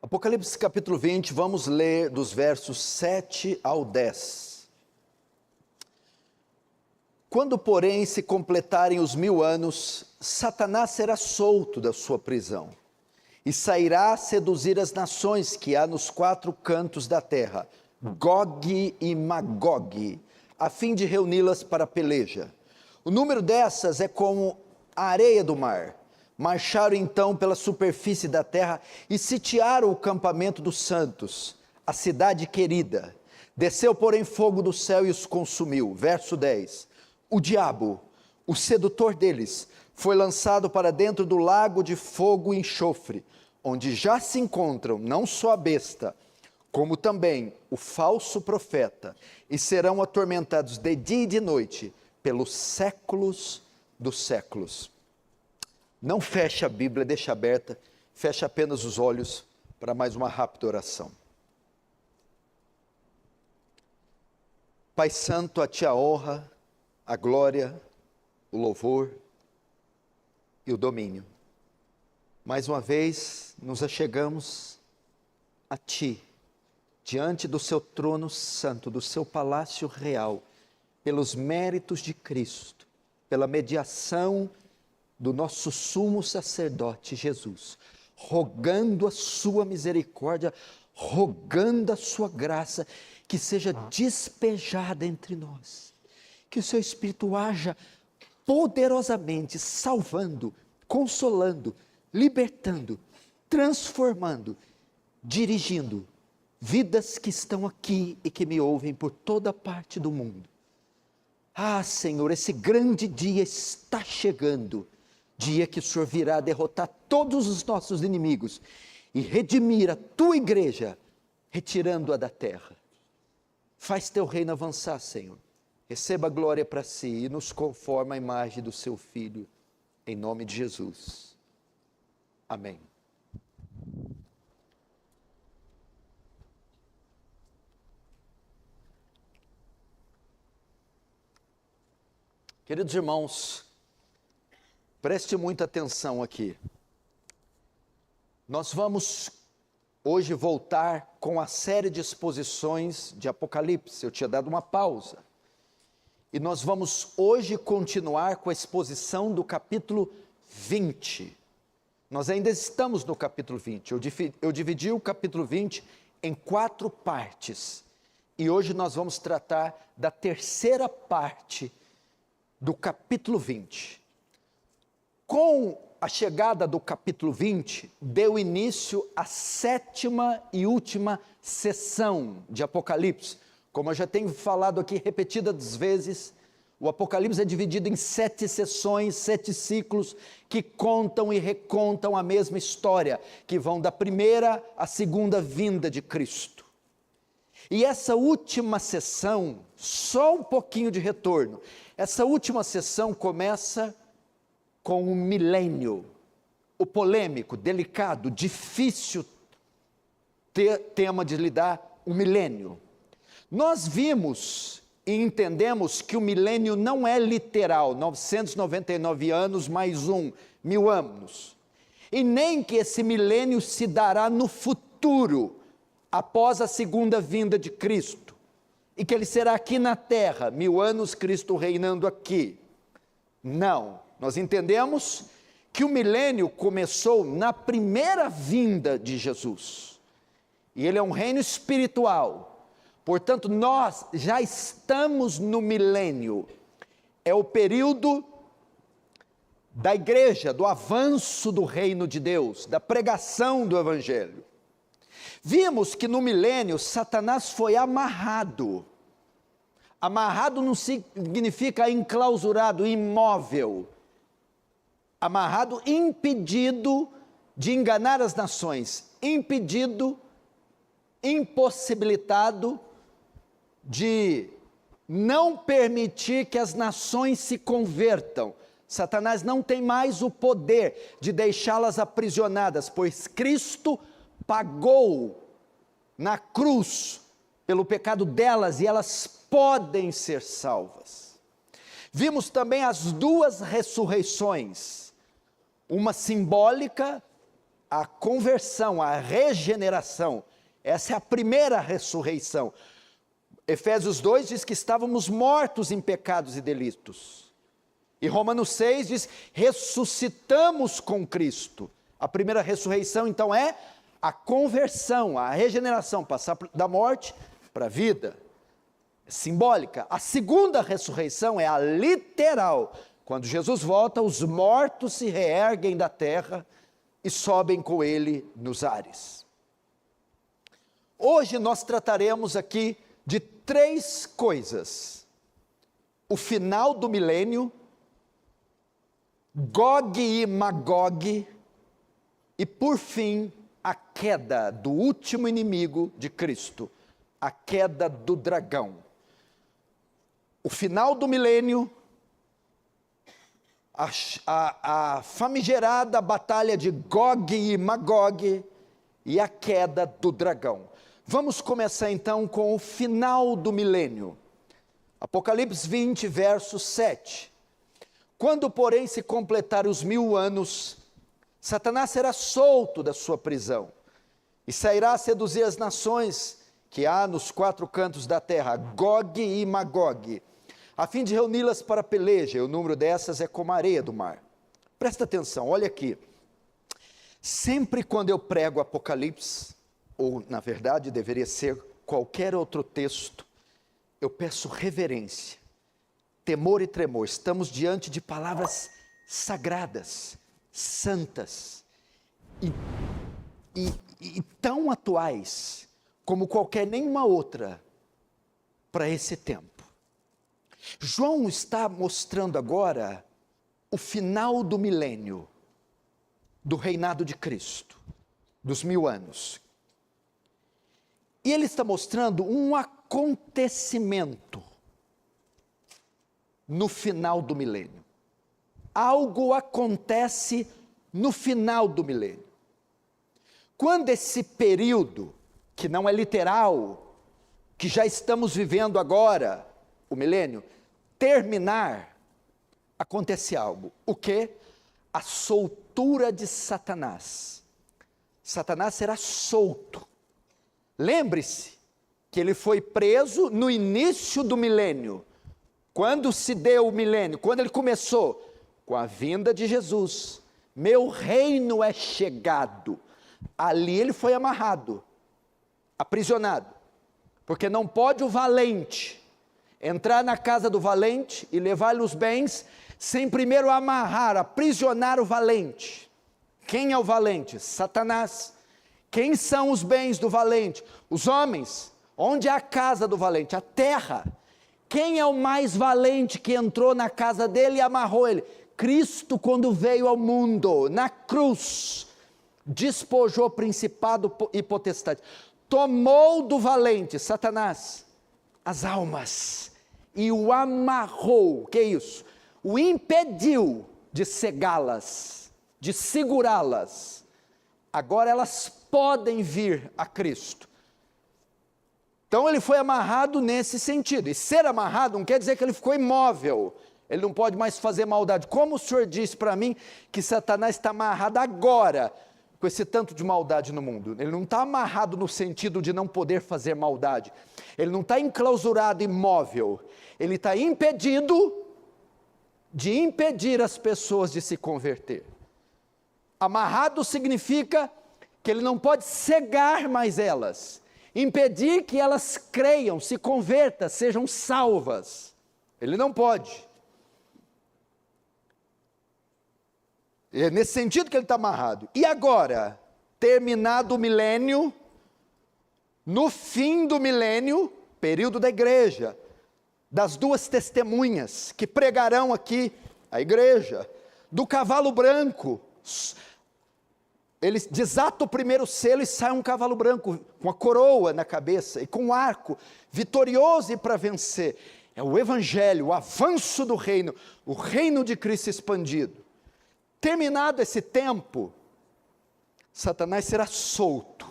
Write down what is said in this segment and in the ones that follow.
Apocalipse capítulo 20, vamos ler dos versos 7 ao 10. Quando, porém, se completarem os 1000 anos, Satanás será solto da sua prisão e sairá a seduzir as nações que há nos 4 cantos da terra, Gog e Magog, a fim de reuni-las para a peleja. O número dessas é como a areia do mar. Marcharam então pela superfície da terra e sitiaram o campamento dos santos, a cidade querida. Desceu, porém, fogo do céu e os consumiu. Verso 10. O diabo, o sedutor deles, foi lançado para dentro do lago de fogo e enxofre, onde já se encontram não só a besta, como também o falso profeta, e serão atormentados de dia e de noite, pelos séculos dos séculos. Não feche a Bíblia, deixa aberta, feche apenas os olhos para mais uma rápida oração. Pai Santo, a Ti a honra, a glória, o louvor e o domínio. Mais uma vez nos achegamos a Ti, diante do Seu trono santo, do Seu palácio real, pelos méritos de Cristo, pela mediação do nosso sumo sacerdote Jesus, rogando a sua misericórdia, rogando a sua graça, que seja despejada entre nós, que o seu Espírito haja poderosamente, salvando, consolando, libertando, transformando, dirigindo vidas que estão aqui e que me ouvem por toda parte do mundo. Ah, Senhor, esse grande dia está chegando, dia que o Senhor virá derrotar todos os nossos inimigos e redimir a Tua igreja, retirando-a da terra. Faz Teu reino avançar, Senhor. Receba a glória para si e nos conforma à imagem do Seu Filho, em nome de Jesus. Amém. Queridos irmãos, preste muita atenção aqui. Nós vamos hoje voltar com a série de exposições de Apocalipse. Eu tinha dado uma pausa. E nós vamos hoje continuar com a exposição do capítulo 20. Nós ainda estamos no capítulo 20. Eu dividi o capítulo 20 em 4 partes. E hoje nós vamos tratar da terceira parte do capítulo 20. Com a chegada do capítulo 20, deu início à 7ª e última sessão de Apocalipse. Como eu já tenho falado aqui repetidas vezes, o Apocalipse é dividido em 7 sessões, 7 ciclos, que contam e recontam a mesma história, que vão da primeira à segunda vinda de Cristo. E essa última sessão, só um pouquinho de retorno, essa última sessão começa com o milênio, o polêmico, delicado, difícil tema de lidar, o milênio. Nós vimos e entendemos que o milênio não é literal, 999 anos mais 1000 anos, e nem que esse milênio se dará no futuro, após a segunda vinda de Cristo, e que ele será aqui na terra, 1000 anos Cristo reinando aqui. Não, nós entendemos que o milênio começou na primeira vinda de Jesus, e ele é um reino espiritual, portanto nós já estamos no milênio, é o período da igreja, do avanço do reino de Deus, da pregação do evangelho. Vimos que no milênio Satanás foi amarrado. Amarrado não significa enclausurado, imóvel. Amarrado, impedido de enganar as nações, impedido, impossibilitado de não permitir que as nações se convertam. Satanás não tem mais o poder de deixá-las aprisionadas, pois Cristo pagou na cruz pelo pecado delas e elas podem ser salvas. Vimos também as 2 ressurreições, uma simbólica a conversão, a regeneração. Essa é a primeira ressurreição. Efésios 2 diz que estávamos mortos em pecados e delitos. E Romanos 6 diz, ressuscitamos com Cristo. A primeira ressurreição, então, é a conversão, a regeneração, passar da morte para a vida. É simbólica. A segunda ressurreição é a literal. Quando Jesus volta, os mortos se reerguem da terra e sobem com ele nos ares. Hoje nós trataremos aqui de 3 coisas: o final do milênio, Gog e Magog, e por fim, a queda do último inimigo de Cristo, a queda do dragão. O final do milênio, a famigerada batalha de Gog e Magog e a queda do dragão. Vamos começar então com o final do milênio. Apocalipse 20, verso 7. Quando, porém, se completar os 1000 anos, Satanás será solto da sua prisão e sairá a seduzir as nações que há nos 4 cantos da terra, Gog e Magog, a fim de reuni-las para peleja, e o número dessas é como a areia do mar. Presta atenção, olha aqui. Sempre quando eu prego Apocalipse, ou na verdade deveria ser qualquer outro texto, eu peço reverência, temor e tremor. Estamos diante de palavras sagradas, santas e tão atuais como qualquer nenhuma outra para esse tempo. João está mostrando agora o final do milênio, do reinado de Cristo, dos 1000 anos. E ele está mostrando um acontecimento no final do milênio. Algo acontece no final do milênio. Quando esse período, que não é literal, que já estamos vivendo agora, o milênio, terminar, acontece algo. O quê? A soltura de Satanás. Satanás será solto. Lembre-se que ele foi preso no início do milênio. Quando se deu o milênio? Quando ele começou? Com a vinda de Jesus. Meu reino é chegado. Ali ele foi amarrado, aprisionado. Porque não pode o valente entrar na casa do valente e levar-lhe os bens, sem primeiro amarrar, aprisionar o valente. Quem é o valente? Satanás. Quem são os bens do valente? Os homens. Onde é a casa do valente? A terra. Quem é o mais valente que entrou na casa dele e amarrou ele? Cristo, quando veio ao mundo, na cruz, despojou principado e potestade. Tomou do valente, Satanás, as almas e o amarrou. O que é isso? O impediu de cegá-las, de segurá-las. Agora elas podem vir a Cristo. Então ele foi amarrado nesse sentido. E ser amarrado não quer dizer que ele ficou imóvel. Ele não pode mais fazer maldade. Como o Senhor disse para mim que Satanás está amarrado agora, com esse tanto de maldade no mundo? Ele não está amarrado no sentido de não poder fazer maldade. Ele não está enclausurado, imóvel. Ele está impedido de impedir as pessoas de se converter. Amarrado significa que ele não pode cegar mais elas, impedir que elas creiam, se convertam, sejam salvas. Ele não pode. É nesse sentido que ele está amarrado. E agora, terminado o milênio, no fim do milênio, período da igreja, das 2 testemunhas que pregarão aqui a igreja, do cavalo branco, ele desata o primeiro selo e sai um cavalo branco, com a coroa na cabeça e com um arco, vitorioso e para vencer. É o evangelho, o avanço do reino, o reino de Cristo expandido. Terminado esse tempo, Satanás será solto.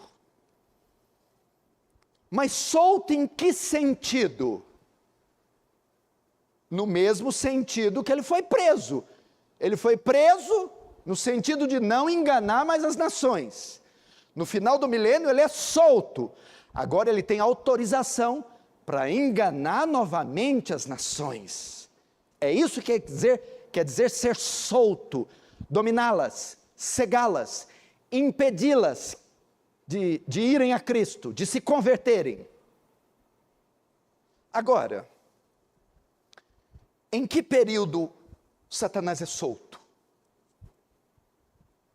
Mas solto em que sentido? No mesmo sentido que ele foi preso. Ele foi preso no sentido de não enganar mais as nações. No final do milênio ele é solto. Agora ele tem autorização para enganar novamente as nações. É isso que quer dizer ser solto, dominá-las, cegá-las, impedi-las de irem a Cristo, de se converterem. Agora, em que período Satanás é solto?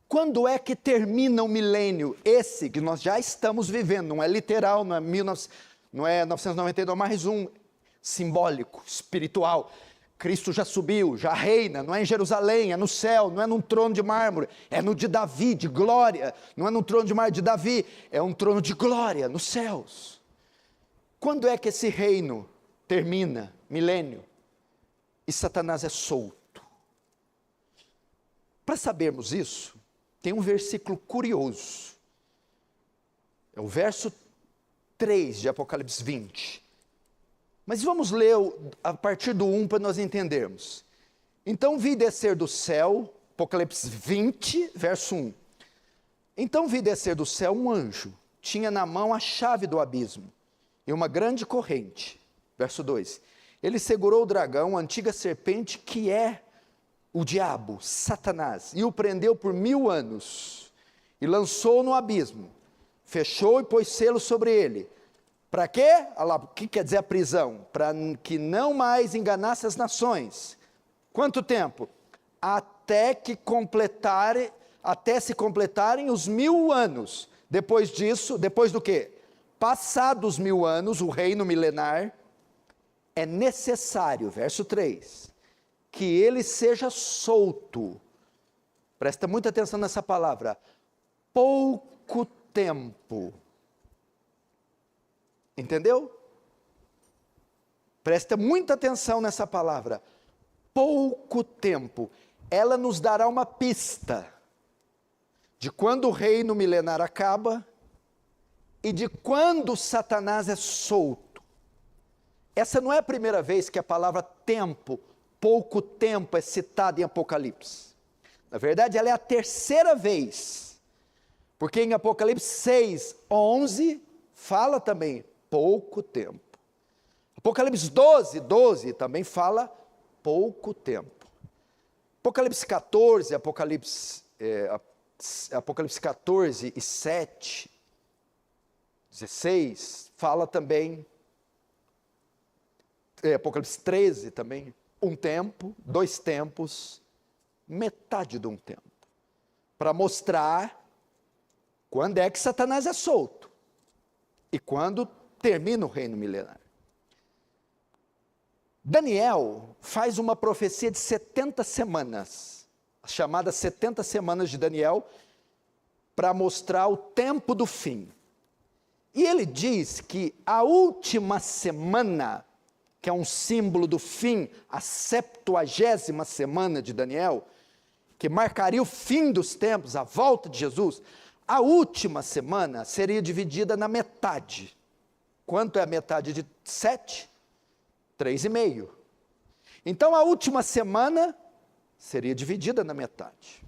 Quando é que termina o milênio? Esse que nós já estamos vivendo, não é literal, não é 999 mais um, simbólico, espiritual. Cristo já subiu, já reina, não é em Jerusalém, é no céu, não é num trono de mármore, é no de Davi, de glória, não é num trono de mármore de Davi, é um trono de glória, nos céus. Quando é que esse reino termina, milênio, e Satanás é solto? Para sabermos isso, tem um versículo curioso, é o verso 3 de Apocalipse 20, mas vamos ler a partir do 1 para nós entendermos. Então vi descer do céu, Apocalipse 20, verso 1, então vi descer do céu um anjo, tinha na mão a chave do abismo, e uma grande corrente, verso 2, ele segurou o dragão, a antiga serpente, que é o diabo, Satanás, e o prendeu por 1000 anos, e lançou no abismo, fechou e pôs selo sobre ele. Para quê? Olha lá, o que quer dizer a prisão? Para que não mais enganasse as nações. Quanto tempo? Até se completarem os 1000 anos. Depois disso, depois do quê? Passados os 1000 anos, o reino milenar, é necessário, verso 3, que ele seja solto. Presta muita atenção nessa palavra. Pouco tempo. Entendeu? Presta muita atenção nessa palavra. Pouco tempo. Ela nos dará uma pista de quando o reino milenar acaba e de quando Satanás é solto. Essa não é a primeira vez que a palavra tempo, pouco tempo, é citada em Apocalipse. Na verdade, ela é a terceira vez, porque em Apocalipse 6, 11, fala também pouco tempo. Apocalipse 12, 12 também fala pouco tempo. Apocalipse 14, Apocalipse 14 e 7, 16, fala também, Apocalipse 13 também, um tempo, 2 tempos, metade de um tempo, para mostrar quando é que Satanás é solto e quando termina o reino milenar. Daniel faz uma profecia de 70 semanas, as chamadas 70 semanas de Daniel, para mostrar o tempo do fim. E ele diz que a última semana, que é um símbolo do fim, a 70ª semana de Daniel, que marcaria o fim dos tempos, a volta de Jesus, a última semana seria dividida na metade. Quanto é a metade de 7? 3,5. Então a última semana seria dividida na metade.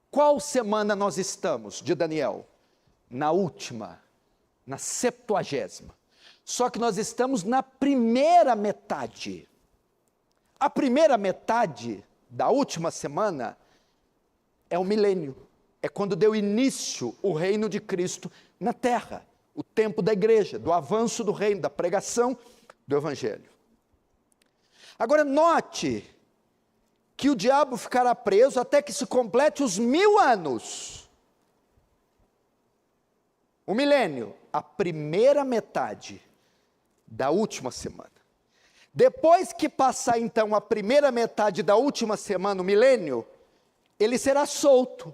Qual semana nós estamos de Daniel? Na última, na 70ª. Só que nós estamos na primeira metade. A primeira metade da última semana é o milênio. É quando deu início o reino de Cristo na terra. O tempo da igreja, do avanço do reino, da pregação do evangelho. Agora note que o diabo ficará preso até que se complete os 1000 anos. O milênio, a primeira metade da última semana. Depois que passar então a primeira metade da última semana, o milênio, ele será solto.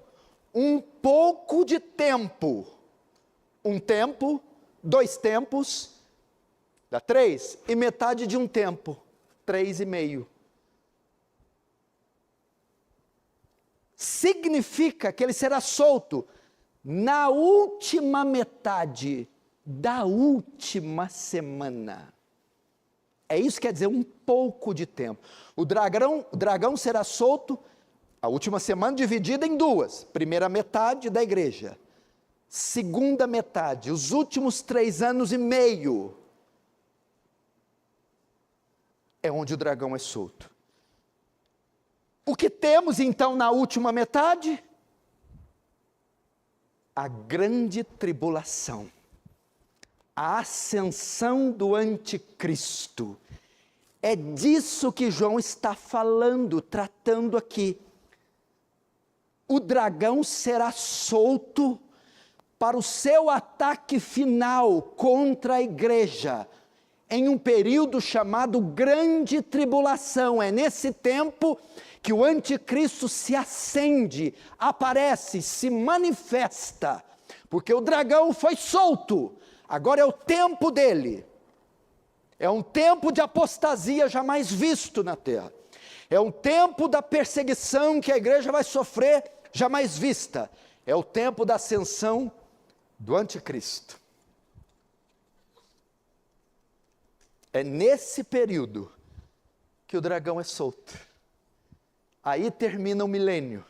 Um pouco de tempo. Um tempo, 2 tempos, dá 3, e metade de um tempo, 3,5. Significa que ele será solto na última metade da última semana. É isso que quer dizer um pouco de tempo. O dragão será solto A última semana dividida em duas. Primeira metade da igreja. Segunda metade, os últimos 3 anos e meio, é onde o dragão é solto. O que temos então na última metade? A grande tribulação. A ascensão do anticristo. É disso que João está falando, tratando aqui. O dragão será solto para o seu ataque final contra a igreja, em um período chamado Grande Tribulação. É nesse tempo que o anticristo se acende, aparece, se manifesta, porque o dragão foi solto, agora é o tempo dele. É um tempo de apostasia jamais visto na terra. É um tempo da perseguição que a igreja vai sofrer, jamais vista. É o tempo da ascensão do anticristo. É nesse período que o dragão é solto. Aí termina o milênio,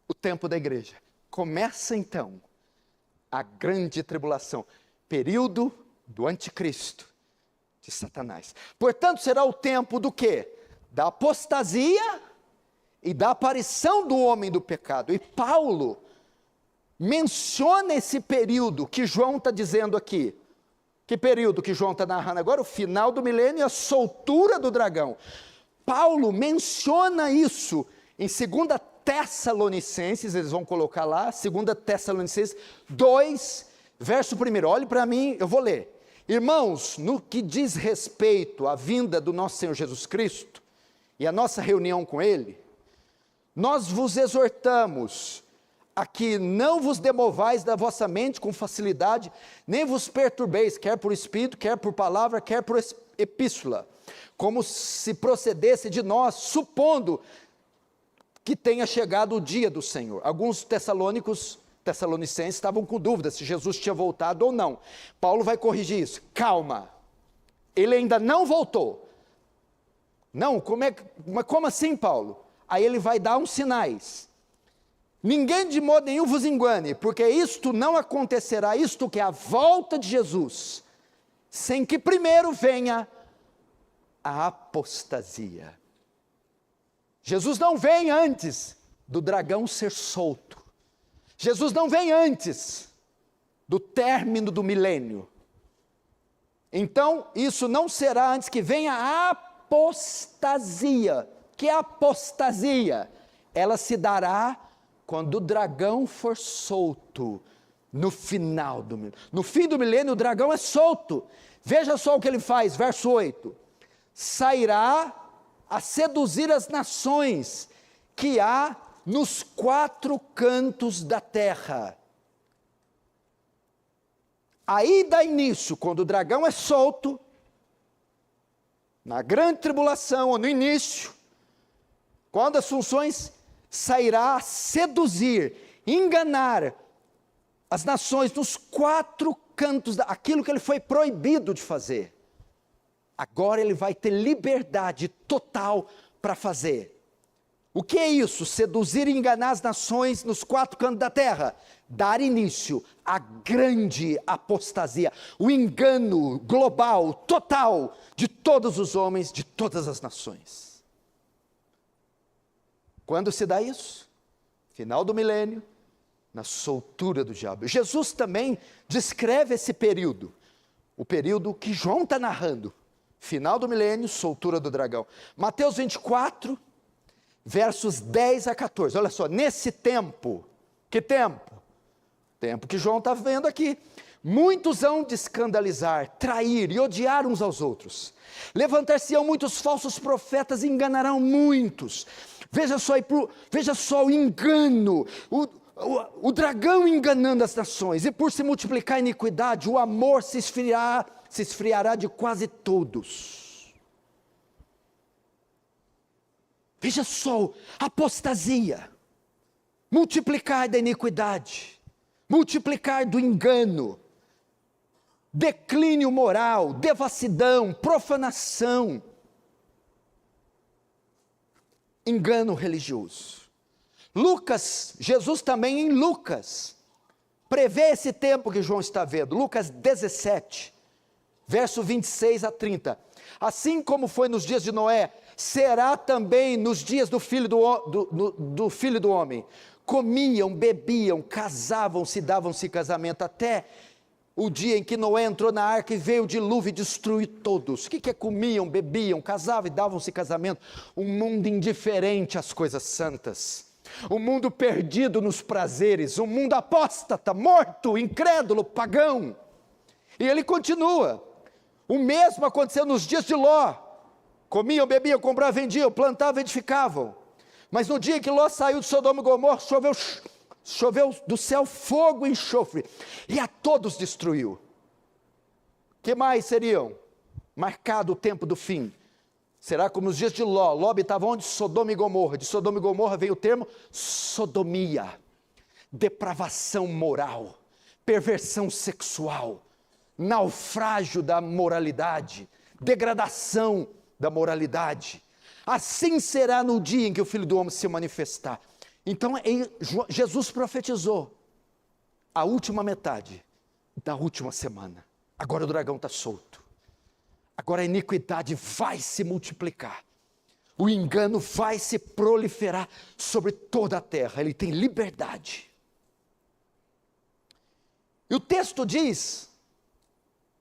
o tempo da igreja. Começa então a grande tribulação, período do anticristo, de Satanás. Portanto, será o tempo do quê? Da apostasia e da aparição do homem do pecado. E Paulo menciona esse período que João está dizendo aqui. Que período que João está narrando agora? O final do milênio e a soltura do dragão. Paulo menciona isso em 2 Tessalonicenses, eles vão colocar lá, 2 Tessalonicenses 2, verso 1. Olhe para mim, eu vou ler. Irmãos, no que diz respeito à vinda do nosso Senhor Jesus Cristo e a nossa reunião com Ele, nós vos exortamos a que não vos demovais da vossa mente com facilidade, nem vos perturbeis, quer por espírito, quer por palavra, quer por epístola, como se procedesse de nós, supondo que tenha chegado o dia do Senhor. Alguns tessalonicenses estavam com dúvida se Jesus tinha voltado ou não. Paulo vai corrigir isso. Calma, ele ainda não voltou. Não, mas como assim, Paulo? Aí ele vai dar uns sinais. Ninguém de modo nenhum vos engane, porque isto não acontecerá, isto que é a volta de Jesus, sem que primeiro venha a apostasia. Jesus não vem antes do dragão ser solto. Jesus não vem antes do término do milênio. Então, isso não será antes que venha a apostasia. Que é a apostasia? Ela se dará quando o dragão for solto, no final do milênio. No fim do milênio, o dragão é solto. Veja só o que ele faz, verso 8. Sairá a seduzir as nações que há nos 4 cantos da terra. Aí dá início, quando o dragão é solto, na grande tribulação, ou no início, quando as funções sairá a seduzir, enganar as nações nos 4 cantos, aquilo que ele foi proibido de fazer. Agora ele vai ter liberdade total para fazer. O que é isso? Seduzir e enganar as nações nos 4 cantos da terra. Dar início à grande apostasia, o engano global, total, de todos os homens, de todas as nações. Quando se dá isso? Final do milênio, na soltura do diabo. Jesus também descreve esse período, o período que João está narrando. Final do milênio, soltura do dragão. Mateus 24, versos 10 a 14. Olha só, nesse tempo, que tempo? Tempo que João está vendo aqui. Muitos hão de escandalizar, trair e odiar uns aos outros. Levantar-se-ão muitos falsos profetas e enganarão muitos. Veja só o engano, o dragão enganando as nações. E por se multiplicar a iniquidade, o amor se esfriará de quase todos. Veja só, apostasia, multiplicar da iniquidade, multiplicar do engano, declínio moral, devassidão, profanação, engano religioso. Jesus também em Lucas, prevê esse tempo que João está vendo. Lucas 17, verso 26 a 30. Assim como foi nos dias de Noé, será também nos dias do Filho do Homem. Comiam, bebiam, casavam-se, davam-se casamento, até o dia em que Noé entrou na arca e veio o dilúvio e destruiu todos. O que é comiam, bebiam, casavam e davam-se casamento? Um mundo indiferente às coisas santas. Um mundo perdido nos prazeres. Um mundo apóstata, morto, incrédulo, pagão. E ele continua. O mesmo aconteceu nos dias de Ló. Comiam, bebiam, compravam, vendiam, plantavam, edificavam. Mas no dia que Ló saiu de Sodoma e Gomorra, choveu do céu fogo e enxofre, e a todos destruiu. Que mais seriam? Marcado o tempo do fim. Será como nos dias de Ló. Ló habitava onde? Sodoma e Gomorra. De Sodoma e Gomorra veio o termo sodomia. Depravação moral, perversão sexual, naufrágio da moralidade, degradação da moralidade. Assim será no dia em que o Filho do Homem se manifestar. Então Jesus profetizou a última metade da última semana. Agora o dragão está solto. Agora a iniquidade vai se multiplicar. O engano vai se proliferar sobre toda a terra. Ele tem liberdade. E o texto diz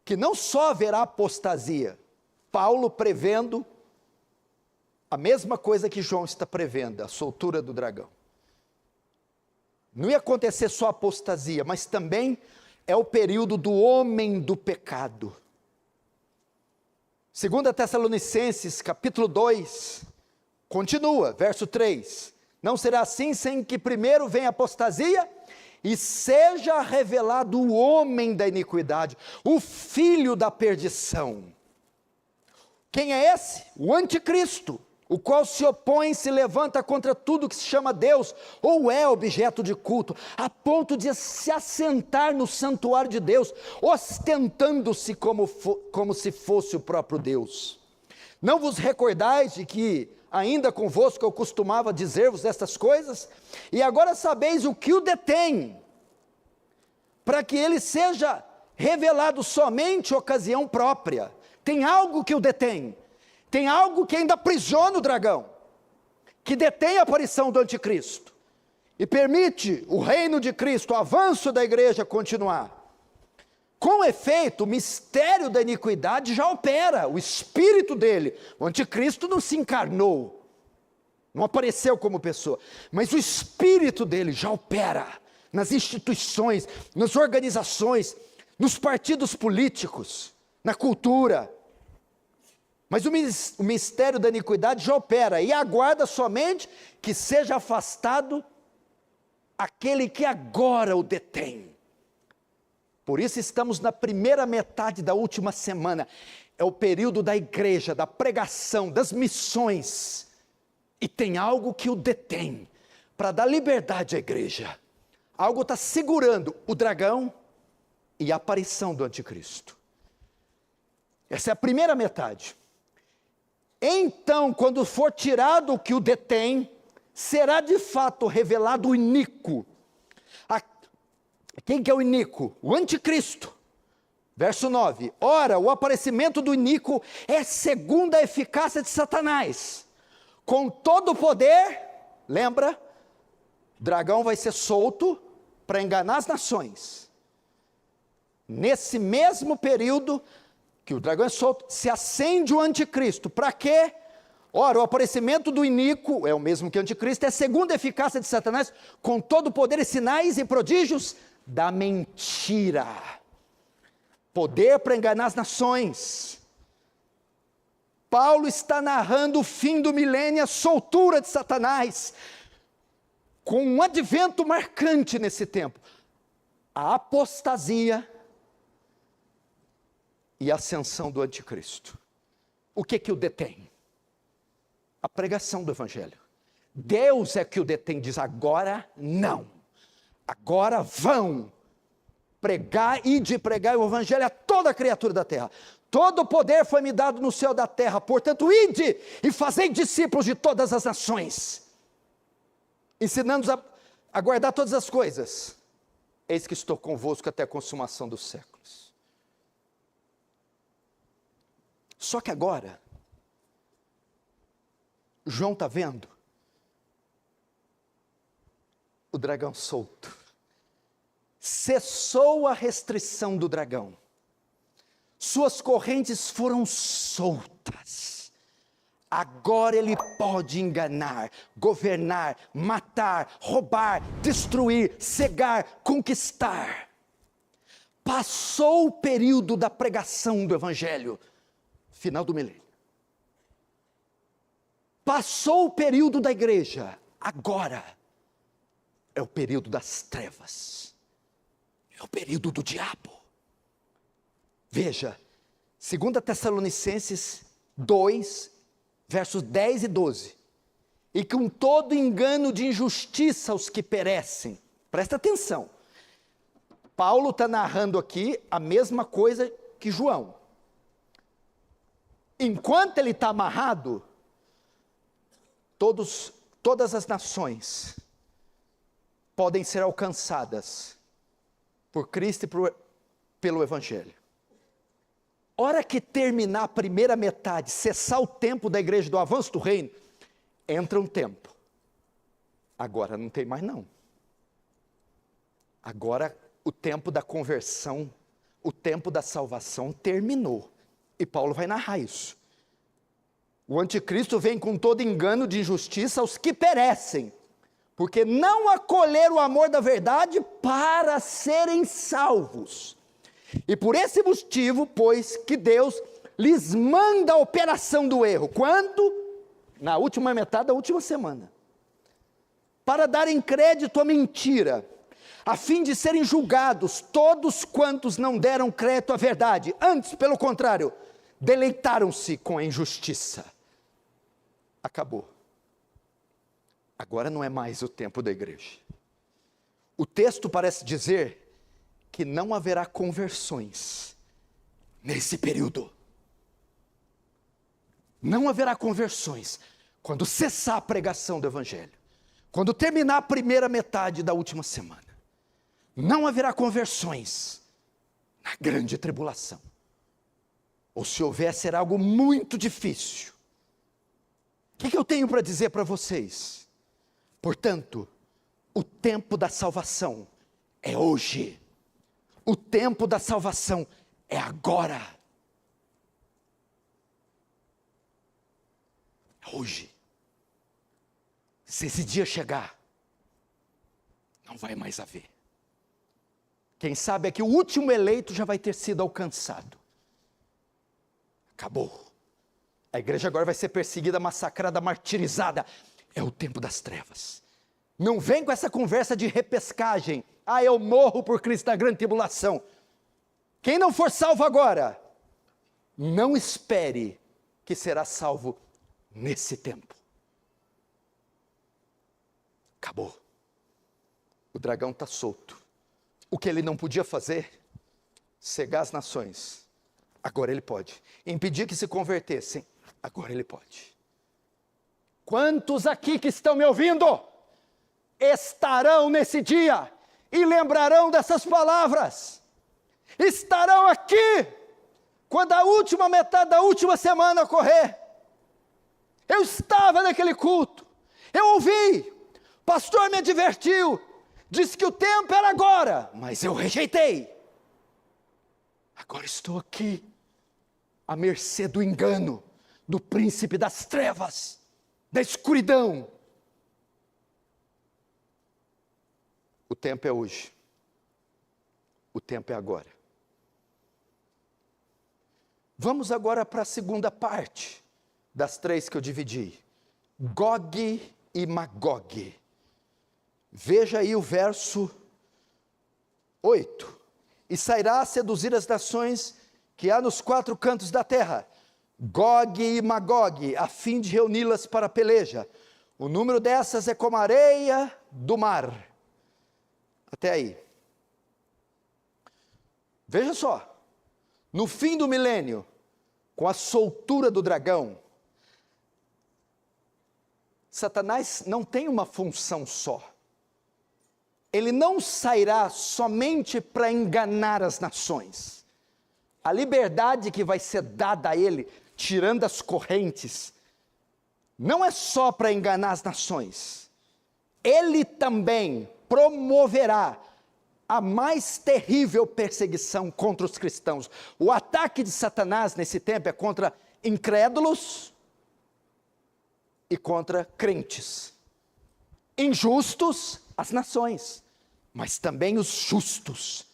que não só haverá apostasia. Paulo prevendo a mesma coisa que João está prevendo, a soltura do dragão. Não ia acontecer só apostasia, mas também é o período do homem do pecado. 2 Tessalonicenses, capítulo 2, continua, verso 3. Não será assim sem que primeiro venha a apostasia e seja revelado o homem da iniquidade, o filho da perdição. Quem é esse? O anticristo, o qual se opõe e se levanta contra tudo que se chama Deus, ou é objeto de culto, a ponto de se assentar no santuário de Deus, ostentando-se como se fosse o próprio Deus. Não vos recordais de que ainda convosco eu costumava dizer-vos estas coisas? E agora sabeis o que o detém, para que ele seja revelado somente em ocasião própria. Tem algo que o detém. Tem algo que ainda aprisiona o dragão, que detém a aparição do anticristo, e permite o reino de Cristo, o avanço da igreja continuar. Com efeito, o mistério da iniquidade já opera, o espírito dele, o anticristo não se encarnou, não apareceu como pessoa, mas o espírito dele já opera nas instituições, nas organizações, nos partidos políticos, na cultura. Mas o mistério da iniquidade já opera e aguarda somente que seja afastado aquele que agora o detém. Por isso estamos na primeira metade da última semana. É o período da igreja, da pregação, das missões. E tem algo que o detém para dar liberdade à igreja. Algo está segurando o dragão e a aparição do anticristo. Essa é a primeira metade. Então, quando for tirado o que o detém, será de fato revelado o iníquo. Quem que é o iníquo? O anticristo. Verso 9. Ora, o aparecimento do iníquo é segundo a eficácia de Satanás. Com todo o poder, lembra? Dragão vai ser solto para enganar as nações. Nesse mesmo período que o dragão é solto, se acende o anticristo. Para quê? Ora, o aparecimento do iníquo, é o mesmo que o anticristo, é segundo a eficácia de Satanás, com todo o poder e sinais e prodígios da mentira. Poder para enganar as nações. Paulo está narrando o fim do milênio, a soltura de Satanás, com um advento marcante nesse tempo. A apostasia e a ascensão do anticristo. O que o detém? A pregação do evangelho. Deus é que o detém, diz agora não. Agora vão pregar e de pregar o evangelho a toda criatura da terra. Todo poder foi me dado no céu e da terra, portanto, ide e fazei discípulos de todas as nações, ensinando-os a guardar todas as coisas. Eis que estou convosco até a consumação dos séculos. Só que agora, João está vendo o dragão solto. Cessou a restrição do dragão. Suas correntes foram soltas. Agora ele pode enganar, governar, matar, roubar, destruir, cegar, conquistar. Passou o período da pregação do Evangelho, final do milênio. Passou o período da igreja, agora é o período das trevas, é o período do diabo. Veja, 2 Tessalonicenses 2, versos 10 e 12. E com todo engano de injustiça os que perecem. Presta atenção. Paulo está narrando aqui a mesma coisa que João. Enquanto ele está amarrado, todas as nações podem ser alcançadas por Cristo e pelo Evangelho. Hora que terminar a primeira metade, cessar o tempo da igreja do avanço do reino, entra um tempo. Agora não tem mais não. Agora o tempo da conversão, o tempo da salvação terminou. E Paulo vai narrar isso. O anticristo vem com todo engano de injustiça aos que perecem, porque não acolheram o amor da verdade para serem salvos. E por esse motivo, pois, que Deus lhes manda a operação do erro. Quando? Na última metade da última semana. Para darem crédito à mentira, a fim de serem julgados todos quantos não deram crédito à verdade. Antes, pelo contrário, deleitaram-se com a injustiça. Acabou. Agora não é mais o tempo da igreja. O texto parece dizer que não haverá conversões nesse período. Não haverá conversões quando cessar a pregação do Evangelho, quando terminar a primeira metade da última semana. Não haverá conversões na grande tribulação. Ou se houver, será algo muito difícil. O que eu tenho para dizer para vocês? Portanto, o tempo da salvação é hoje. O tempo da salvação é agora. É hoje. Se esse dia chegar, não vai mais haver. Quem sabe é que o último eleito já vai ter sido alcançado. Acabou. A igreja agora vai ser perseguida, massacrada, martirizada. É o tempo das trevas. Não vem com essa conversa de repescagem. Ah, eu morro por Cristo na grande tribulação. Quem não for salvo agora, não espere que será salvo nesse tempo. Acabou. O dragão está solto. O que ele não podia fazer, cegar as nações, agora ele pode. Impedir que se convertessem, agora ele pode. Quantos aqui que estão me ouvindo estarão nesse dia e lembrarão dessas palavras? Estarão aqui quando a última metade da última semana ocorrer. Eu estava naquele culto, eu ouvi, o pastor me advertiu, disse que o tempo era agora, mas eu rejeitei. Agora estou aqui, à mercê do engano, do príncipe das trevas, da escuridão. O tempo é hoje. O tempo é agora. Vamos agora para a segunda parte das três que eu dividi. Gog e Magog. Veja aí o verso 8. E sairá a seduzir as nações que há nos quatro cantos da terra, Gog e Magog, a fim de reuni-las para a peleja. O número dessas é como a areia do mar. Até aí. Veja só, no fim do milênio, com a soltura do dragão, Satanás não tem uma função só. Ele não sairá somente para enganar as nações. A liberdade que vai ser dada a ele, tirando as correntes, não é só para enganar as nações. Ele também promoverá a mais terrível perseguição contra os cristãos. O ataque de Satanás nesse tempo é contra incrédulos e contra crentes. Injustos, as nações, mas também os justos.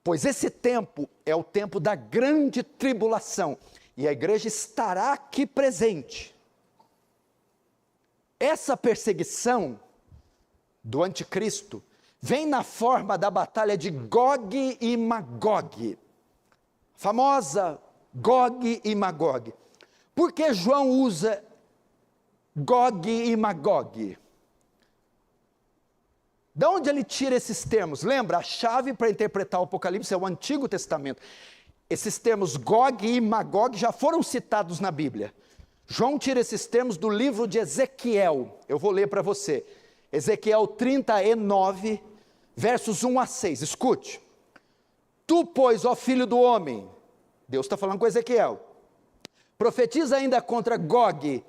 Pois esse tempo é o tempo da grande tribulação. E a igreja estará aqui presente. Essa perseguição do anticristo vem na forma da batalha de Gog e Magog. Famosa Gog e Magog. Por que João usa Gog e Magog? De onde ele tira esses termos? Lembra, a chave para interpretar o Apocalipse é o Antigo Testamento. Esses termos Gog e Magog já foram citados na Bíblia. João tira esses termos do livro de Ezequiel. Eu vou ler para você. Ezequiel 39, versos 1 a 6. Escute. Tu, pois, ó filho do homem, Deus está falando com Ezequiel, profetiza ainda contra Gog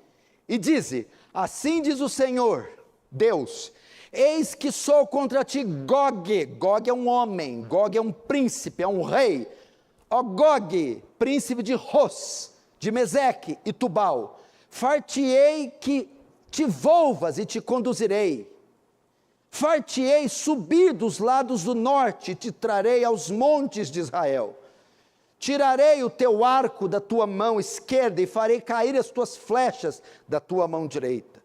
e dize, assim diz o Senhor, Deus, eis que sou contra ti Gog. Gog é um homem, Gog é um príncipe, é um rei. Ó Gog, príncipe de Ros, de Meseque e Tubal, far-te-ei que te volvas e te conduzirei. Far-te-ei subir dos lados do norte e te trarei aos montes de Israel. Tirarei o teu arco da tua mão esquerda e farei cair as tuas flechas da tua mão direita.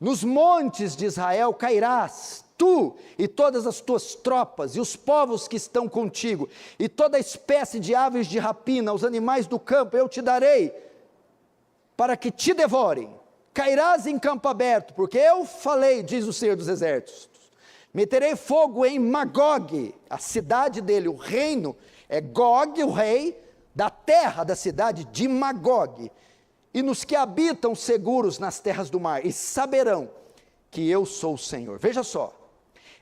Nos montes de Israel cairás, tu e todas as tuas tropas, e os povos que estão contigo, e toda espécie de aves de rapina, os animais do campo, eu te darei, para que te devorem. Cairás em campo aberto, porque eu falei, diz o Senhor dos Exércitos. Meterei fogo em Magog, a cidade dele, o reino, é Gog, o rei, da terra da cidade de Magog, e nos que habitam seguros nas terras do mar, e saberão que eu sou o Senhor. Veja só,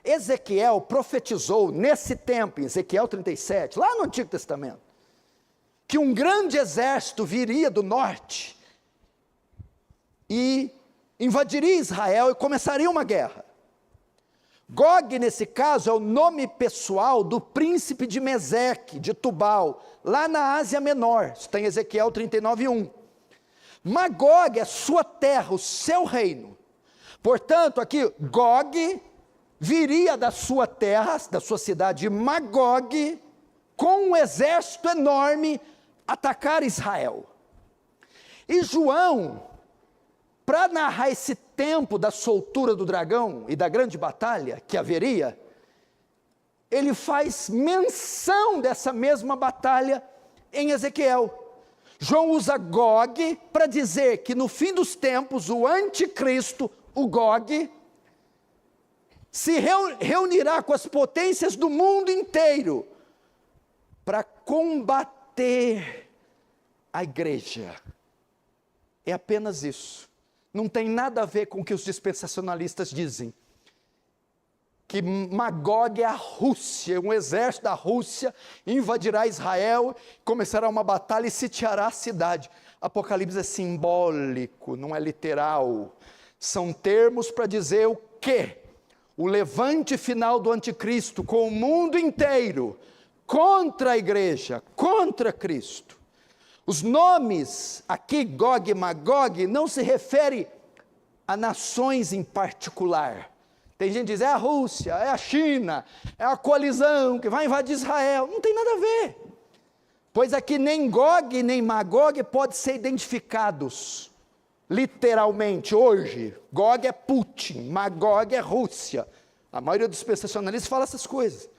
Ezequiel profetizou nesse tempo, em Ezequiel 37, lá no Antigo Testamento, que um grande exército viria do norte, e invadiria Israel e começaria uma guerra. Gog, nesse caso, é o nome pessoal do príncipe de Meseque, de Tubal, lá na Ásia Menor, está em Ezequiel 39:1. Magog é sua terra, o seu reino. Portanto, aqui, Gog viria da sua terra, da sua cidade Magog, com um exército enorme, atacar Israel. E João, para narrar esse tempo da soltura do dragão e da grande batalha que haveria, ele faz menção dessa mesma batalha em Ezequiel. João usa Gog para dizer que no fim dos tempos, o anticristo, o Gog, se reunirá com as potências do mundo inteiro para combater a igreja. É apenas isso. Não tem nada a ver com o que os dispensacionalistas dizem. Que Magog é a Rússia, um exército da Rússia invadirá Israel, começará uma batalha e sitiará a cidade. Apocalipse é simbólico, não é literal. São termos para dizer o quê? O levante final do anticristo com o mundo inteiro contra a igreja, contra Cristo. Os nomes aqui, Gog e Magog, não se refere a nações em particular. Tem gente que diz, é a Rússia, é a China, é a coalizão que vai invadir Israel. Não tem nada a ver. Pois aqui nem Gog nem Magog podem ser identificados literalmente hoje. Gog é Putin, Magog é Rússia. A maioria dos dispensacionalistas fala essas coisas.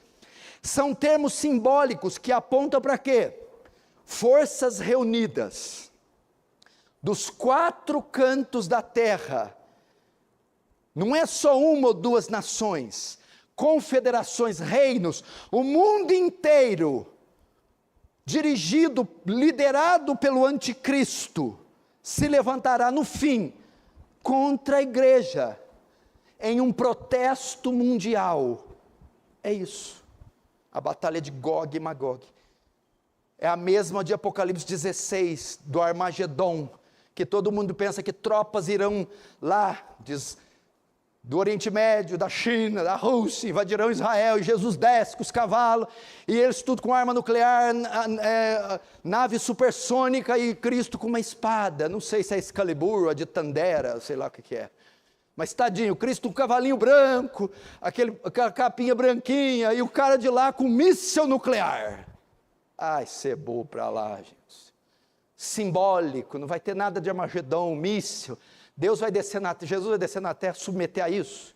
São termos simbólicos que apontam para quê? Forças reunidas dos 4 cantos da terra. Não é só uma ou duas nações, confederações, reinos, o mundo inteiro dirigido, liderado pelo anticristo, se levantará no fim contra a igreja, em um protesto mundial. É isso, a batalha de Gog e Magog. É a mesma de Apocalipse 16, do Armagedon, que todo mundo pensa que tropas irão lá, do Oriente Médio, da China, da Rússia, invadirão Israel, e Jesus desce com os cavalos, e eles tudo com arma nuclear, nave supersônica, e Cristo com uma espada, não sei se é Excalibur ou a de Tandera, sei lá o que é, mas tadinho, Cristo com um cavalinho branco, aquela capinha branquinha, e o cara de lá com um míssil nuclear. Ai, cebou para lá, gente. Simbólico, não vai ter nada de Armagedon, míssil. Jesus vai descer na terra, submeter a isso.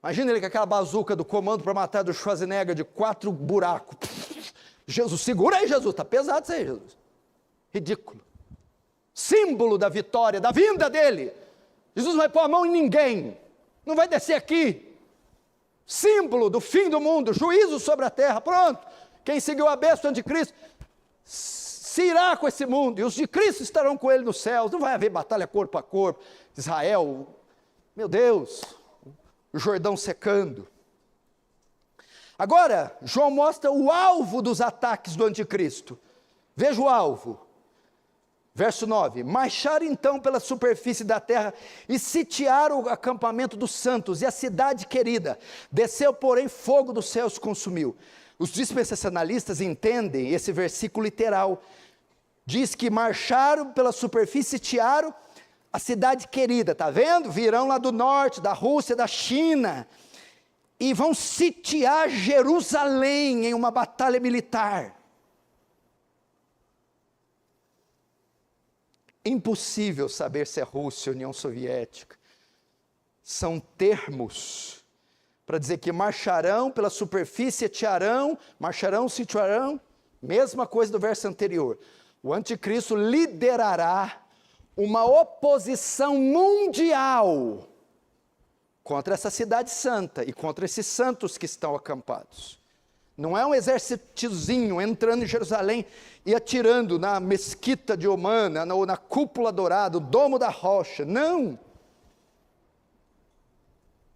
Imagina ele com aquela bazuca do comando para matar do Schwarzenegger de 4 buracos. Jesus, segura aí, Jesus, está pesado isso aí, Jesus. Ridículo. Símbolo da vitória, da vinda dele. Jesus não vai pôr a mão em ninguém, não vai descer aqui. Símbolo do fim do mundo, juízo sobre a terra, pronto. Quem seguiu a besta do anticristo se irá com esse mundo, e os de Cristo estarão com ele nos céus. Não vai haver batalha corpo a corpo. Israel, meu Deus, o Jordão secando. Agora, João mostra o alvo dos ataques do anticristo. Veja o alvo. Verso 9, marcharam então pela superfície da terra e sitiaram o acampamento dos santos e a cidade querida. Desceu, porém, fogo dos céus consumiu. Os dispensacionalistas entendem esse versículo literal. Diz que marcharam pela superfície, sitiaram a cidade querida, está vendo? Virão lá do norte, da Rússia, da China, e vão sitiar Jerusalém em uma batalha militar. Impossível saber se é Rússia ou União Soviética. São termos para dizer que marcharão pela superfície, sitiarão, marcharão, sitiarão, mesma coisa do verso anterior. O anticristo liderará uma oposição mundial contra essa cidade santa e contra esses santos que estão acampados. Não é um exércitozinho entrando em Jerusalém e atirando na mesquita de Omã, na cúpula dourada, o domo da rocha, não.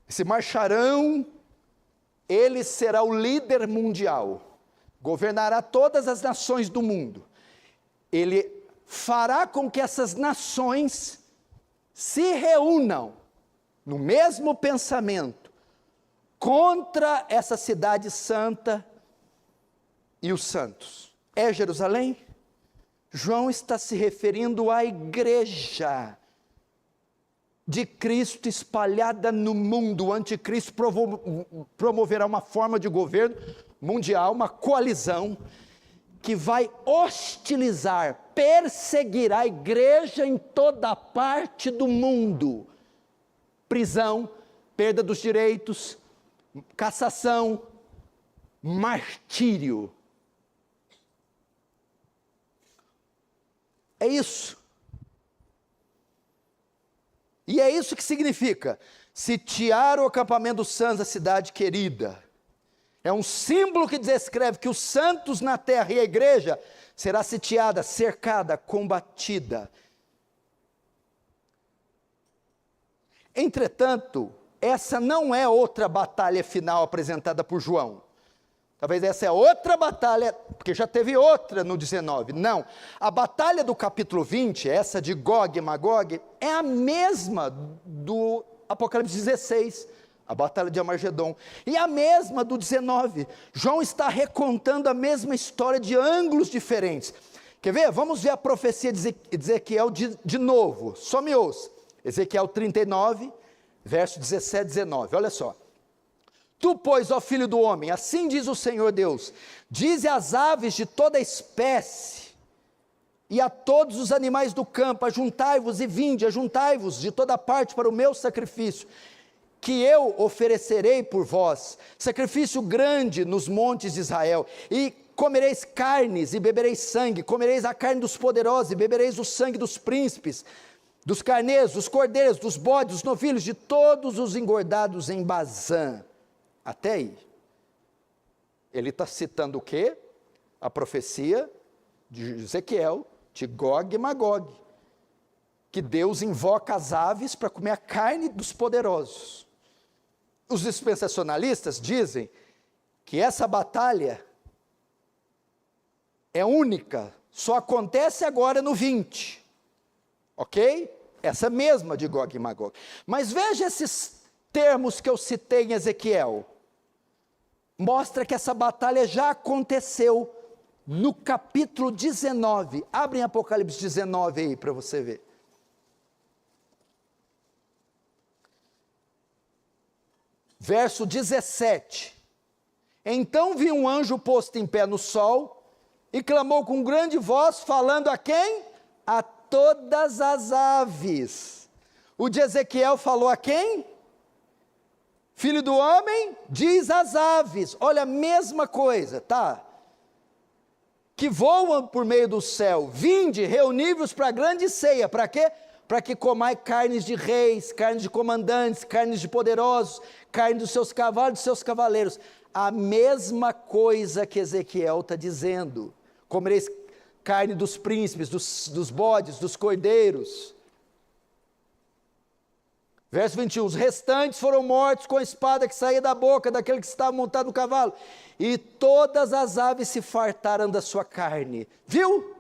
Esse marcharão, ele será o líder mundial, governará todas as nações do mundo. Ele fará com que essas nações se reúnam no mesmo pensamento contra essa cidade santa e os santos. É Jerusalém? João está se referindo à igreja de Cristo espalhada no mundo. O anticristo promoverá uma forma de governo mundial, uma coalizão, que vai hostilizar, perseguir a igreja em toda parte do mundo. Prisão, perda dos direitos, cassação, martírio. É isso. E é isso que significa sitiar o acampamento dos santos da cidade querida. É um símbolo que descreve que os santos na terra e a igreja será sitiada, cercada, combatida. Entretanto, essa não é outra batalha final apresentada por João. Talvez essa é outra batalha, porque já teve outra no 19. Não, a batalha do capítulo 20, essa de Gog e Magog, é a mesma do Apocalipse 16, a batalha de Armagedon, e a mesma do 19. João está recontando a mesma história de ângulos diferentes. Quer ver? Vamos ver a profecia de Ezequiel de novo, só me ouça. Ezequiel 39, verso 17 e 19, olha só. Tu, pois, ó filho do homem, assim diz o Senhor Deus, dize às aves de toda espécie, e a todos os animais do campo, ajuntai-vos e vinde, ajuntai-vos de toda parte para o meu sacrifício, que eu oferecerei por vós, sacrifício grande nos montes de Israel, e comereis carnes e bebereis sangue, comereis a carne dos poderosos e bebereis o sangue dos príncipes, dos carneiros, dos cordeiros, dos bodes, dos novilhos, de todos os engordados em Bazã. Até aí. Ele está citando o quê? a profecia de Ezequiel, de Gog e Magog, que Deus invoca as aves para comer a carne dos poderosos. Os dispensacionalistas dizem que essa batalha é única, só acontece agora no 20, ok? Essa mesma de Gog e Magog. Mas veja esses termos que eu citei em Ezequiel. Mostra que essa batalha já aconteceu no capítulo 19. Abrem Apocalipse 19 aí para você ver. Verso 17. Então vi um anjo posto em pé no sol e clamou com grande voz, falando a quem? A todas as aves. O de Ezequiel falou a quem? Filho do homem, diz às aves. Olha, a mesma coisa, tá? Que voam por meio do céu. Vinde, reuni-vos para a grande ceia. Para quê? Para que comai carnes de reis, carnes de comandantes, carnes de poderosos, carne dos seus cavalos, dos seus cavaleiros. A mesma coisa que Ezequiel está dizendo. Comereis carne dos príncipes, dos bodes, dos cordeiros. Verso 21, os restantes foram mortos com a espada que saía da boca daquele que estava montado no cavalo, e todas as aves se fartaram da sua carne. Viu?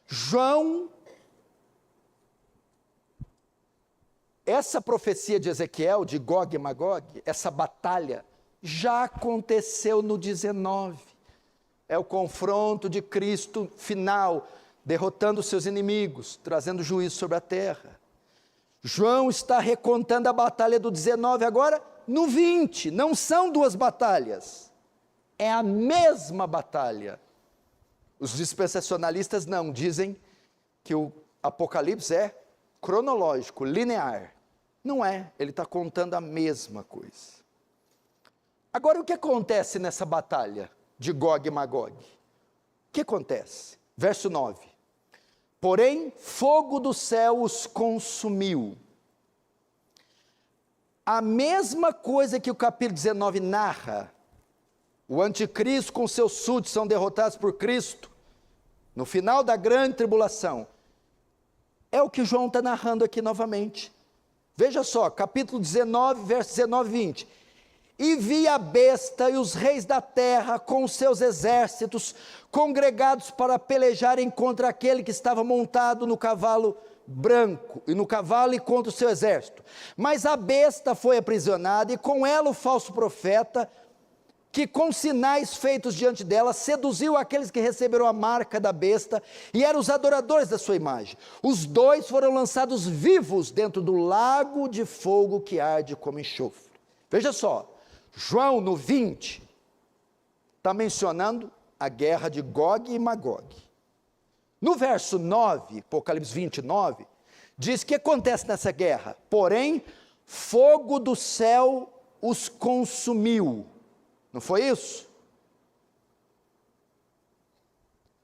João, essa profecia de Ezequiel, de Gog e Magog, essa batalha, já aconteceu no 19. É o confronto de Cristo final, derrotando seus inimigos, trazendo juízo sobre a terra. João está recontando a batalha do 19 agora no 20, não são duas batalhas, é a mesma batalha. Os dispensacionalistas não, dizem que o Apocalipse é cronológico, linear. Não é, ele está contando a mesma coisa. Agora o que acontece nessa batalha de Gog e Magog? O que acontece? Verso 9. Porém, fogo do céu os consumiu. A mesma coisa que o capítulo 19 narra, o anticristo com seus súditos são derrotados por Cristo, no final da grande tribulação, é o que João está narrando aqui novamente. Veja só, capítulo 19, verso 19 e 20. E vi a besta e os reis da terra com os seus exércitos congregados para pelejarem contra aquele que estava montado no cavalo branco, e no cavalo e contra o seu exército. Mas a besta foi aprisionada, e com ela o falso profeta, que com sinais feitos diante dela, seduziu aqueles que receberam a marca da besta, e eram os adoradores da sua imagem. Os dois foram lançados vivos dentro do lago de fogo que arde como enxofre. Veja só, João no 20, está mencionando a guerra de Gog e Magog. No verso 9, Apocalipse 29, diz que acontece nessa guerra, porém, fogo do céu os consumiu. Não foi isso?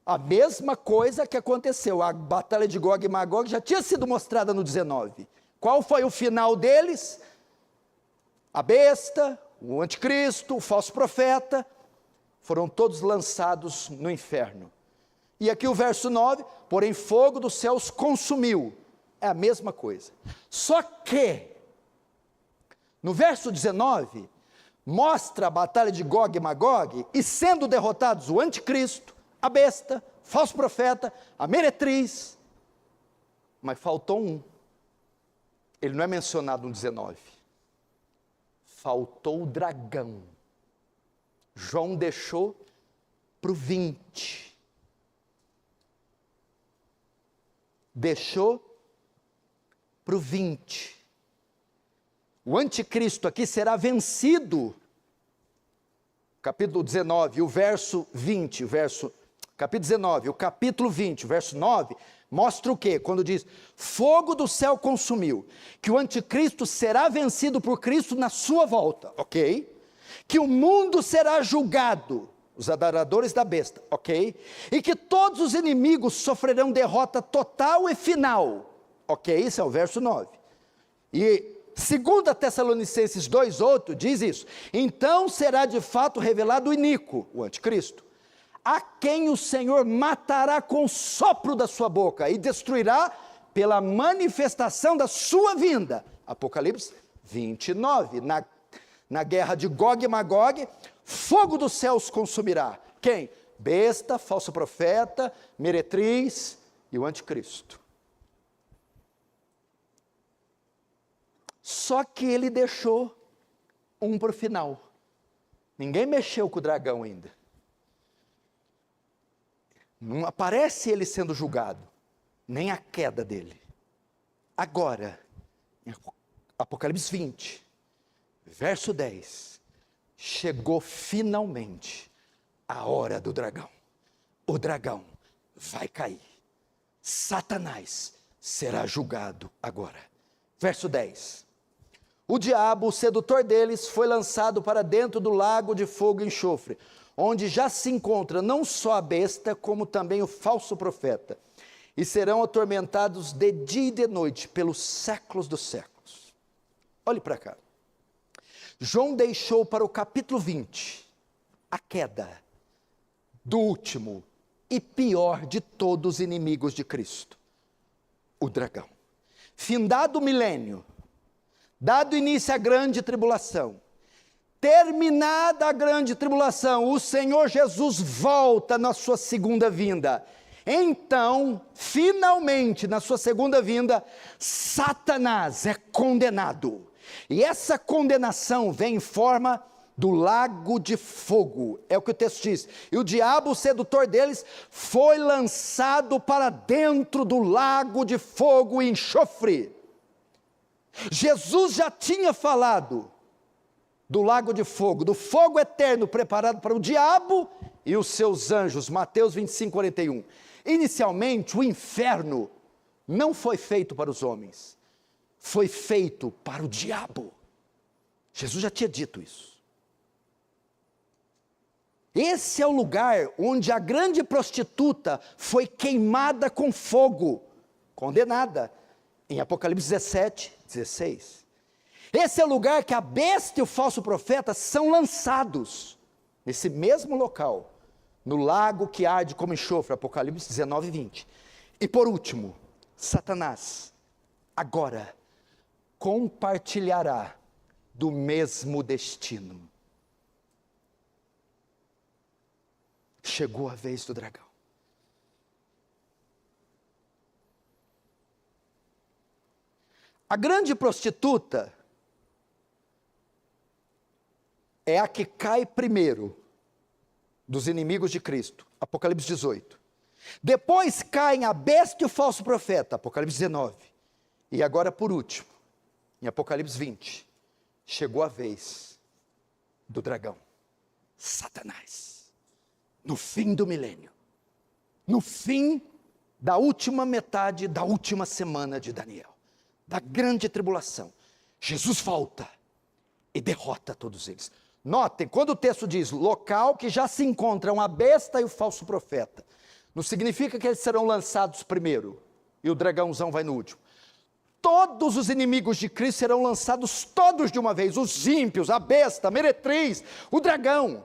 A mesma coisa que aconteceu, a batalha de Gog e Magog já tinha sido mostrada no 19. Qual foi o final deles? A besta, o anticristo, o falso profeta, foram todos lançados no inferno. E aqui o verso 9, porém fogo dos céus consumiu. É a mesma coisa. Só que, no verso 19, mostra a batalha de Gog e Magog, e sendo derrotados o anticristo, a besta, o falso profeta, a meretriz, mas faltou um. Ele não é mencionado no 19. Faltou o dragão. João deixou para o 20. Deixou para o 20. O anticristo aqui será vencido. Capítulo 19, o verso 20, capítulo 19, o capítulo 20, o verso 9, mostra o quê? Quando diz, fogo do céu consumiu, que o anticristo será vencido por Cristo na sua volta, ok? Que o mundo será julgado, os adoradores da besta, ok? E que todos os inimigos sofrerão derrota total e final, ok? Isso é o verso 9. E 2 Tessalonicenses 2:8 diz isso, então será de fato revelado o iníquo, o anticristo, a quem o Senhor matará com o sopro da sua boca e destruirá pela manifestação da sua vinda. Apocalipse 29, na guerra de Gog e Magog, fogo dos céus consumirá. Quem? Besta, falso profeta, meretriz e o anticristo. Só que ele deixou um para o final. Ninguém mexeu com o dragão ainda. Não aparece ele sendo julgado, nem a queda dele. Agora, em Apocalipse 20, verso 10, chegou finalmente a hora do dragão. O dragão vai cair. Satanás será julgado agora. Verso 10. O diabo, o sedutor deles, foi lançado para dentro do lago de fogo e enxofre, onde já se encontra não só a besta, como também o falso profeta, e serão atormentados de dia e de noite, pelos séculos dos séculos. Olhe para cá. João deixou para o capítulo 20, a queda do último e pior de todos os inimigos de Cristo, o dragão. Findado o milênio, dado início à grande tribulação, terminada a grande tribulação, o Senhor Jesus volta na sua segunda vinda. Então, finalmente, na sua segunda vinda, Satanás é condenado. E essa condenação vem em forma do lago de fogo. É o que o texto diz. E o diabo, o sedutor deles, foi lançado para dentro do lago de fogo e enxofre. Jesus já tinha falado do lago de fogo, do fogo eterno preparado para o diabo e os seus anjos, Mateus 25, 41. Inicialmente, o inferno não foi feito para os homens, foi feito para o diabo. Jesus já tinha dito isso. Esse é o lugar onde a grande prostituta foi queimada com fogo, condenada, em Apocalipse 17, 16. Esse é o lugar que a besta e o falso profeta são lançados, nesse mesmo local, no lago que arde como enxofre, Apocalipse 19, 20. E por último, Satanás, agora, compartilhará do mesmo destino. Chegou a vez do dragão. A grande prostituta é a que cai primeiro dos inimigos de Cristo, Apocalipse 18. Depois caem a besta e o falso profeta, Apocalipse 19. E agora, por último, em Apocalipse 20, chegou a vez do dragão, Satanás, no fim do milênio, no fim da última metade da última semana de Daniel, da grande tribulação. Jesus volta e derrota todos eles. Notem, quando o texto diz local que já se encontram a besta e o falso profeta, não significa que eles serão lançados primeiro e o dragãozão vai no último. Todos os inimigos de Cristo serão lançados todos de uma vez, os ímpios, a besta, a meretriz, o dragão.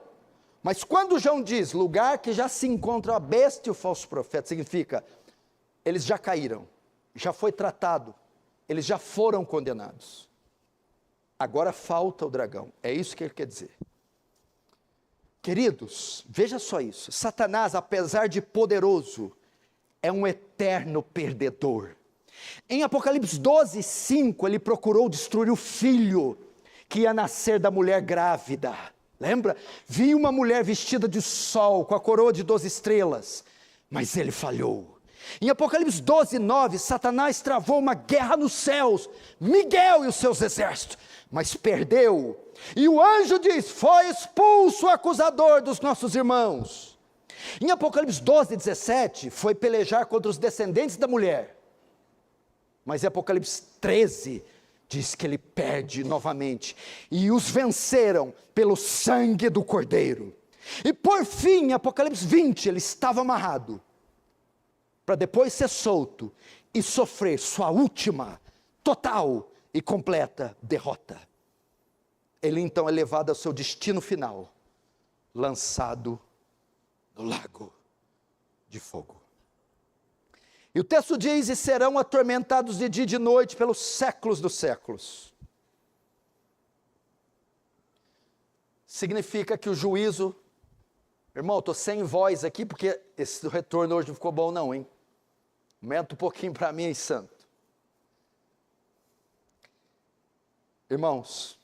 Mas quando João diz lugar que já se encontra a besta e o falso profeta, significa eles já caíram, já foi tratado, eles já foram condenados. Agora falta o dragão, é isso que ele quer dizer. Queridos, veja só isso, Satanás, apesar de poderoso, é um eterno perdedor. Em Apocalipse 12, 5, ele procurou destruir o filho que ia nascer da mulher grávida. Lembra? Vi uma mulher vestida de sol, com a coroa de 12 estrelas, mas ele falhou. Em Apocalipse 12, 9, Satanás travou uma guerra nos céus, Miguel e os seus exércitos, mas perdeu. E o anjo diz, foi expulso o acusador dos nossos irmãos. Em Apocalipse 12, 17, foi pelejar contra os descendentes da mulher. Mas em Apocalipse 13, diz que ele perde novamente. E os venceram pelo sangue do Cordeiro. E por fim, em Apocalipse 20, ele estava amarrado, para depois ser solto e sofrer sua última, total e completa derrota. Ele então é levado ao seu destino final, lançado no lago de fogo. E o texto diz: e serão atormentados de dia e de noite pelos séculos dos séculos. Significa que o juízo... Irmão, estou sem voz aqui, porque esse retorno hoje não ficou bom não, hein? Aumenta um pouquinho para mim, hein, santo. Irmãos,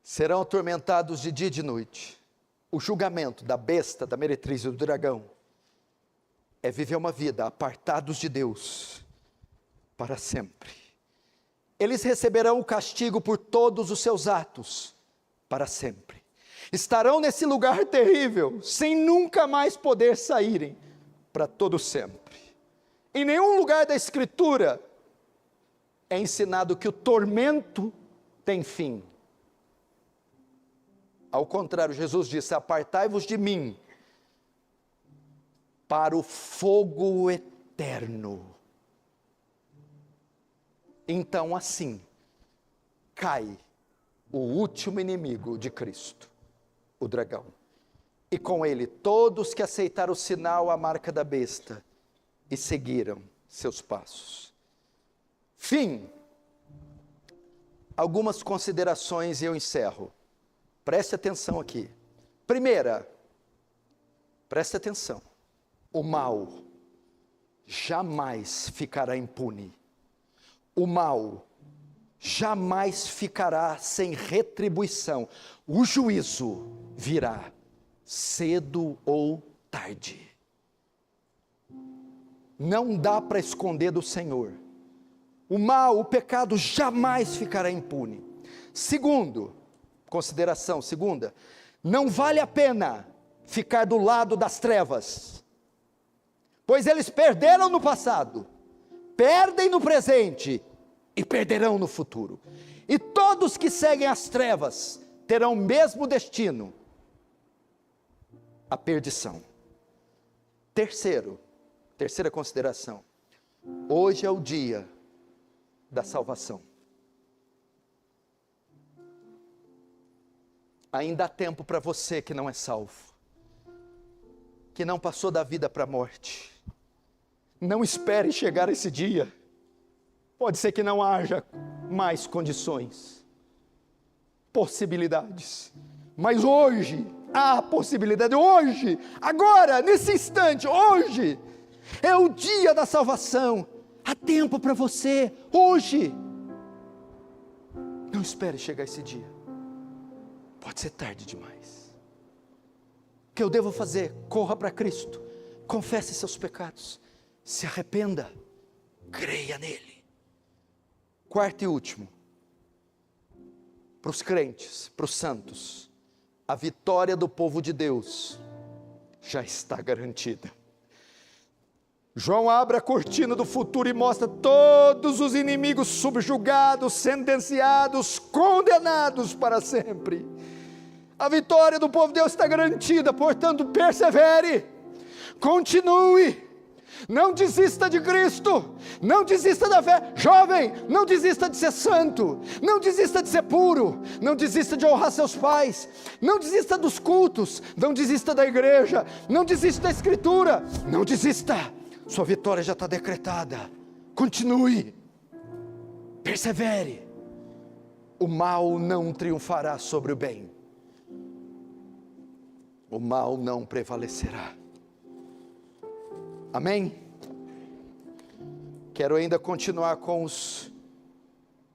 serão atormentados de dia e de noite. O julgamento da besta, da meretriz e do dragão é viver uma vida apartados de Deus para sempre. Eles receberão o castigo por todos os seus atos para sempre. Estarão nesse lugar terrível, sem nunca mais poder saírem, para todo sempre. Em nenhum lugar da Escritura é ensinado que o tormento tem fim. Ao contrário, Jesus disse: apartai-vos de mim, para o fogo eterno. Então assim, cai o último inimigo de Cristo, o dragão. E com ele todos que aceitaram o sinal, a marca da besta, e seguiram seus passos. Fim. Algumas considerações e eu encerro. Preste atenção aqui. Primeira, preste atenção. O mal jamais ficará impune. O mal jamais ficará sem retribuição. O juízo virá cedo ou tarde. Não dá para esconder do Senhor. O mal, o pecado jamais ficará impune. Segundo, consideração segunda, não vale a pena ficar do lado das trevas, pois eles perderam no passado, perdem no presente e perderão no futuro. E todos que seguem as trevas terão o mesmo destino, a perdição. Terceira consideração, hoje é o dia da salvação. Ainda há tempo para você que não é salvo, que não passou da vida para a morte. Não espere chegar esse dia. Pode ser que não haja mais condições, possibilidades, mas hoje há possibilidade. Hoje, agora, nesse instante, hoje é o dia da salvação. Há tempo para você, hoje. Não espere chegar esse dia, pode ser tarde demais. O que eu devo fazer? Corra para Cristo, confesse seus pecados, se arrependa, creia nele. Quarto e último, para os crentes, para os santos, a vitória do povo de Deus já está garantida. João abre a cortina do futuro e mostra todos os inimigos subjugados, sentenciados, condenados para sempre. A vitória do povo de Deus está garantida, portanto persevere, continue, não desista de Cristo, não desista da fé. Jovem, não desista de ser santo, não desista de ser puro, não desista de honrar seus pais, não desista dos cultos, não desista da igreja, não desista da Escritura, não desista. Sua vitória já está decretada. Continue, persevere. O mal não triunfará sobre o bem. O mal não prevalecerá. Amém? Quero ainda continuar com os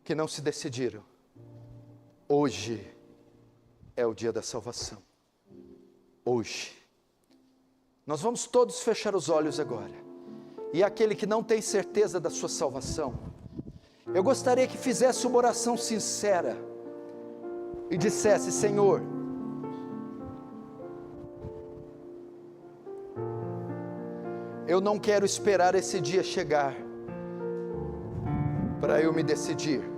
que não se decidiram. Hoje é o dia da salvação. Hoje. Nós vamos todos fechar os olhos agora. E aquele que não tem certeza da sua salvação, eu gostaria que fizesse uma oração sincera e dissesse: Senhor, eu não quero esperar esse dia chegar para eu me decidir.